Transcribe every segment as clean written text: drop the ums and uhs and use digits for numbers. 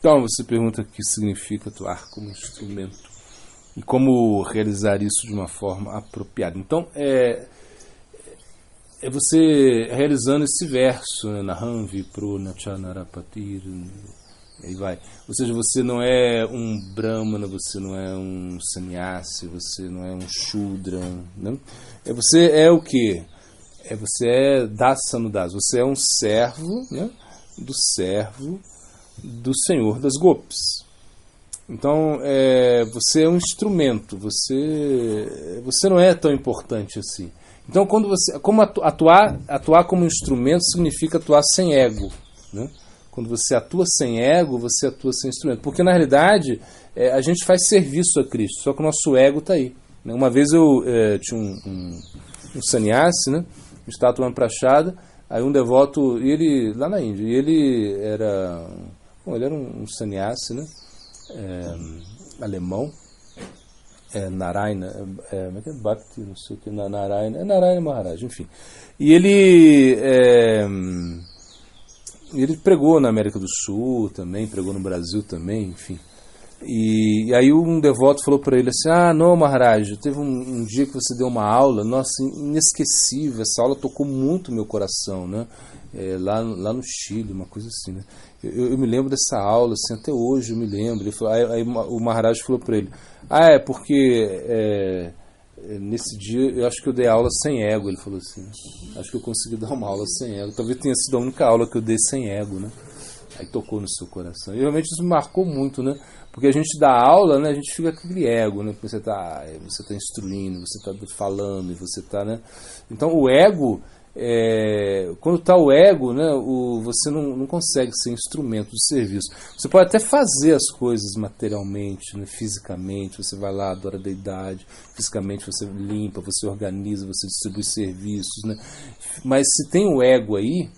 Então, você pergunta o que significa atuar como instrumento e como realizar isso de uma forma apropriada. Então, é você realizando esse verso, né? Naham vipro nachanarapatir, aí vai. Ou seja, você não é um brahmana, você não é um sannyasi, você não é um shudra, né? Você é o quê? Você é dasanudas, você é um servo, né? Do Senhor das Gopis. Então, você é um instrumento, você não é tão importante assim. Então, como atuar como instrumento significa atuar sem ego, né? Quando você atua sem ego, você atua sem instrumento. Porque, na realidade, a gente faz serviço a Cristo, só que o nosso ego está aí, né? Uma vez eu tinha um sannyasi, né? Um estátua prachada, aí um devoto, ele lá na Índia, e ele era um sannyasi, né? Alemão, Narayana, Bhakti, não sei o que, Narayana Maharaj, enfim. E ele pregou na América do Sul também, pregou no Brasil também, enfim. E aí um devoto falou para ele assim: não, Maharaj, teve um dia que você deu uma aula, nossa, inesquecível, essa aula tocou muito meu coração, né? Lá no Chile, uma coisa assim, né? Eu me lembro dessa aula, assim, até hoje eu me lembro. Ele falou, aí o Maharaj falou para ele: porque nesse dia eu acho que eu dei aula sem ego. Ele falou assim: acho que eu consegui dar uma aula sem ego. Talvez tenha sido a única aula que eu dei sem ego, né? Aí tocou no seu coração. E realmente isso me marcou muito, né? Porque a gente dá aula, né? A gente fica com aquele ego, né? Porque você tá instruindo, você está falando, e você está, né? Então o ego, quando está o ego, né? Você não consegue ser instrumento de serviço. Você pode até fazer as coisas materialmente, né? Fisicamente, você vai lá, adora a deidade, fisicamente você limpa, você organiza, você distribui serviços, né? Mas se tem o ego aí,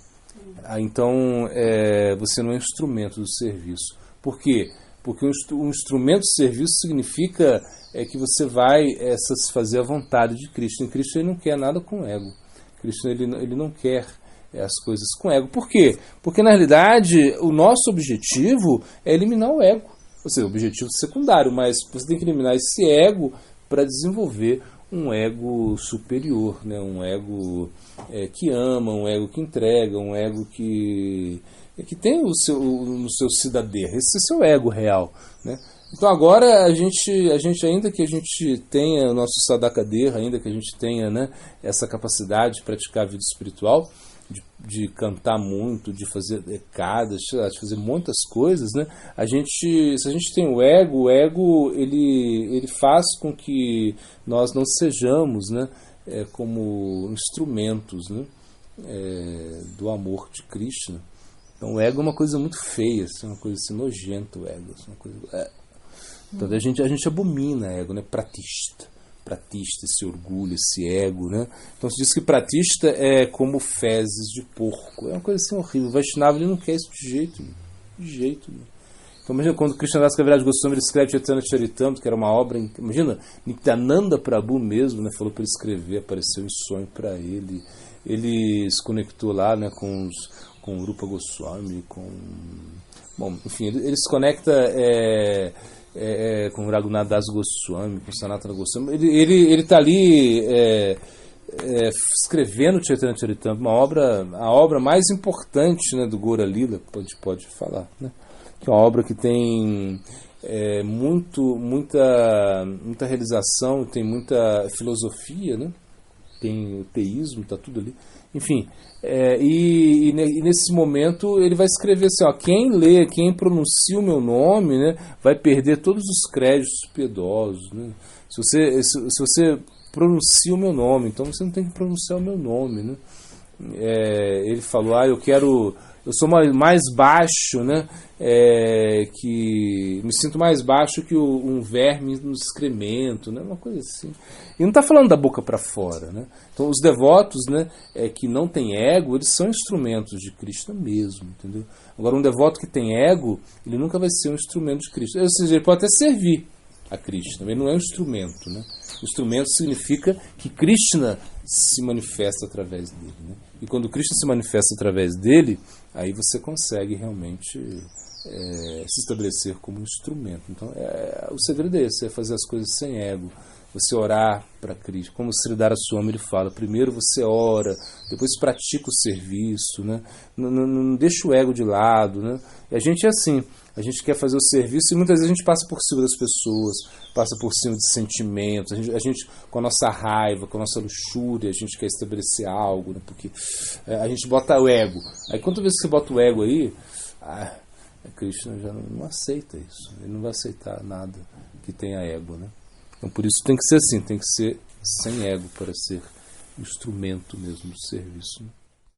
então você não é instrumento do serviço. Por quê? Porque um instrumento de serviço significa que você vai satisfazer a vontade de Cristo. Em Cristo ele não quer nada com ego. Cristo ele não quer as coisas com ego. Por quê? Porque na realidade o nosso objetivo é eliminar o ego. Ou seja, o objetivo secundário, mas você tem que eliminar esse ego para desenvolver um ego superior, né? Um ego que ama, um ego que entrega, um ego que tem no seu cidadão. Esse é o seu ego real, né? Então agora a gente ainda que a gente tenha o nosso sadhakadeha, ainda que a gente tenha, né, essa capacidade de praticar a vida espiritual, de cantar muito, de fazer decadas, de fazer muitas coisas, né? Se a gente tem o ego ele faz com que nós não sejamos, né, como instrumentos, né, do amor de Krishna. Então o ego é uma coisa muito feia, assim, uma coisa assim, nojenta, o ego. Assim, uma coisa, Então a gente abomina ego, né? Pratista, esse orgulho, esse ego, né? Então se diz que pratista é como fezes de porco. É uma coisa assim horrível. O Vaishnava ele não quer isso de jeito nenhum. De jeito nenhum. Então imagina quando Krishnadas Kaviraj Goswami ele escreve Chaitanya Charitamrita, que era uma obra... Imagina, Nityananda Prabhu mesmo, né, falou para ele escrever, apareceu em sonho para ele. Ele se conectou lá, né, com o Rupa Goswami, Bom, enfim, ele se conecta com o Raghunath Das Goswami, com o Sanatana Goswami. Ele está ali escrevendo Chaitanya Charitamrita, a obra mais importante, né, do Gaura Lila, pode falar, né? Que é uma obra que tem muita realização, tem muita filosofia, né? Tem o teísmo, está tudo ali. Enfim, e nesse momento ele vai escrever assim, quem lê, quem pronuncia o meu nome, né, vai perder todos os créditos piedosos, né? Se você pronuncia o meu nome, então você não tem que pronunciar o meu nome, né? Ele falou, eu sou mais baixo, né? Que me sinto mais baixo que um verme no excremento, né? Uma coisa assim. E não está falando da boca para fora, né? Então os devotos, né, que não têm ego, eles são instrumentos de Krishna mesmo, entendeu? Agora um devoto que tem ego, ele nunca vai ser um instrumento de Krishna. Ou seja, ele pode até servir a Krishna, mas ele não é um instrumento, né? O instrumento significa que Krishna se manifesta através dele, né? E quando Krishna se manifesta através dele, aí você consegue realmente se estabelecer como instrumento. Então, o segredo é esse, é fazer as coisas sem ego. Você orar para Krishna. Como o Sridhara Swami ele fala, primeiro você ora, depois pratica o serviço, né? Não deixa o ego de lado, né? E a gente é assim, a gente quer fazer o serviço e muitas vezes a gente passa por cima das pessoas, passa por cima de sentimentos, a gente com a nossa raiva, com a nossa luxúria, a gente quer estabelecer algo, né? Porque a gente bota o ego. Aí quantas vezes você bota o ego aí, Krishna já não aceita isso, ele não vai aceitar nada que tenha ego, né? Então por isso tem que ser assim, tem que ser sem ego para ser instrumento mesmo do serviço, né?